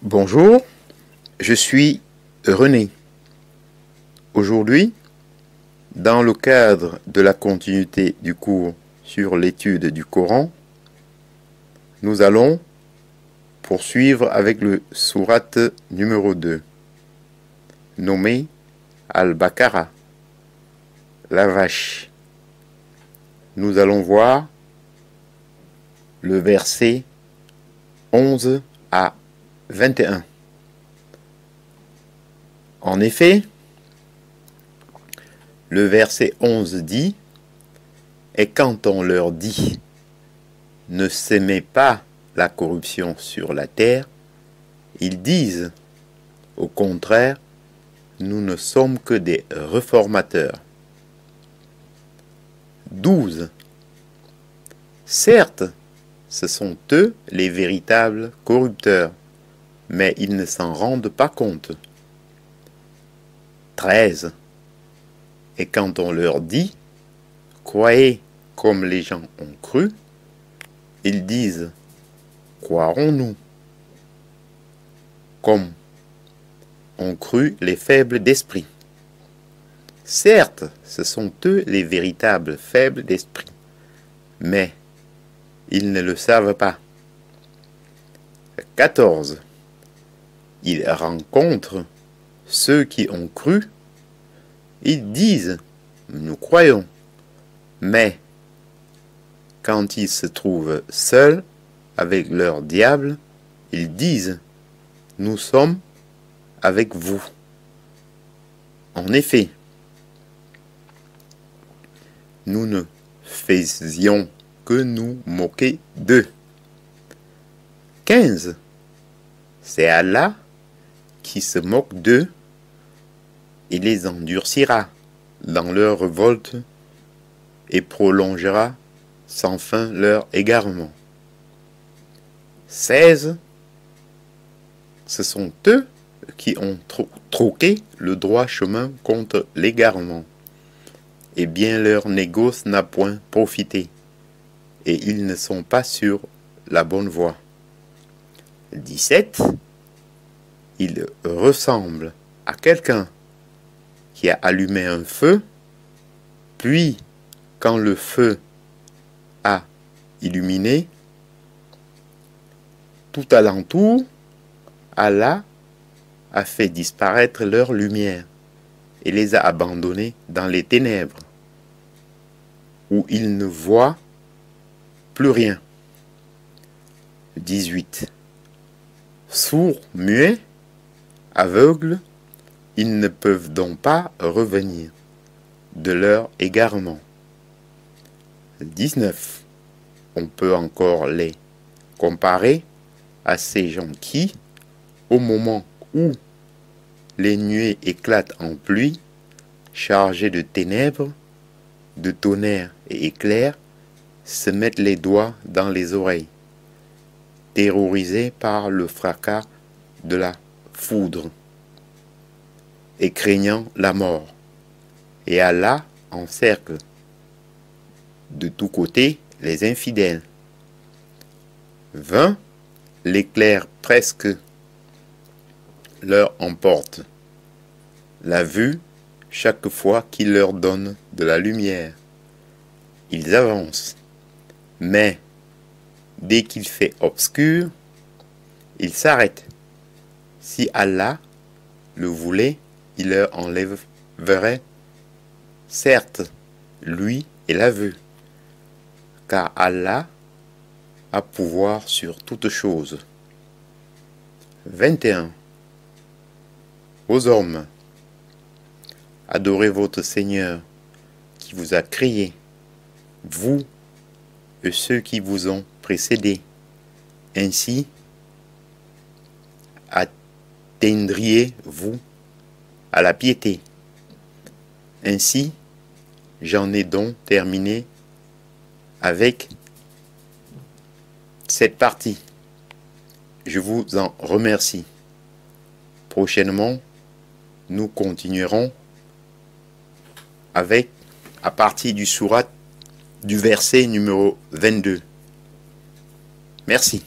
Bonjour, je suis René. Aujourd'hui, dans le cadre de la continuité du cours sur l'étude du Coran, nous allons poursuivre avec le sourate numéro 2, nommé Al-Baqarah, la vache. Nous allons voir le verset 11 à 21. En effet, le verset 11 dit « Et quand on leur dit « Ne s'aimez pas la corruption sur la terre », ils disent « Au contraire, nous ne sommes que des réformateurs. » 12. Certes, ce sont eux les véritables corrupteurs, mais ils ne s'en rendent pas compte. 13. Et quand on leur dit « Croyez comme les gens ont cru », ils disent « Croirons-nous comme ont cru les faibles d'esprit ». Certes, ce sont eux les véritables faibles d'esprit, mais ils ne le savent pas. 14. Ils rencontrent ceux qui ont cru, ils disent « Nous croyons », mais quand ils se trouvent seuls avec leur diable, ils disent « Nous sommes avec vous ». En effet, nous ne faisions que nous moquer d'eux. 15. C'est Allah qui se moque d'eux et les endurcira dans leur révolte et prolongera sans fin leur égarement. 16. Ce sont eux qui ont troqué le droit chemin contre l'égarement, et bien leur négoce n'a point profité, et ils ne sont pas sur la bonne voie. 17. Il ressemble à quelqu'un qui a allumé un feu, puis quand le feu a illuminé tout alentour, Allah a fait disparaître leur lumière et les a abandonnés dans les ténèbres, où ils ne voient plus rien. 18. Sourds, muets, aveugles, ils ne peuvent donc pas revenir de leur égarement. 19. On peut encore les comparer à ces gens qui, au moment où les nuées éclatent en pluie, chargées de ténèbres, de tonnerre et éclairs, se mettent les doigts dans les oreilles, terrorisés par le fracas de la foudre et craignant la mort. Et Allah encercle de tous côtés les infidèles. 20. L'éclair presque leur emporte la vue chaque fois qu'il leur donne de la lumière. Ils avancent, mais dès qu'il fait obscur, ils s'arrêtent. Si Allah le voulait, il leur enlèverait, certes, lui et la vue, car Allah a pouvoir sur toutes choses. 21. Aux hommes, adorez votre Seigneur qui vous a créé, vous et ceux qui vous ont précédés. Ainsi, atteindriez-vous à la piété. Ainsi, j'en ai donc terminé avec cette partie. Je vous en remercie. Prochainement, nous continuerons avec, à partir du sourate du verset numéro 22. Merci.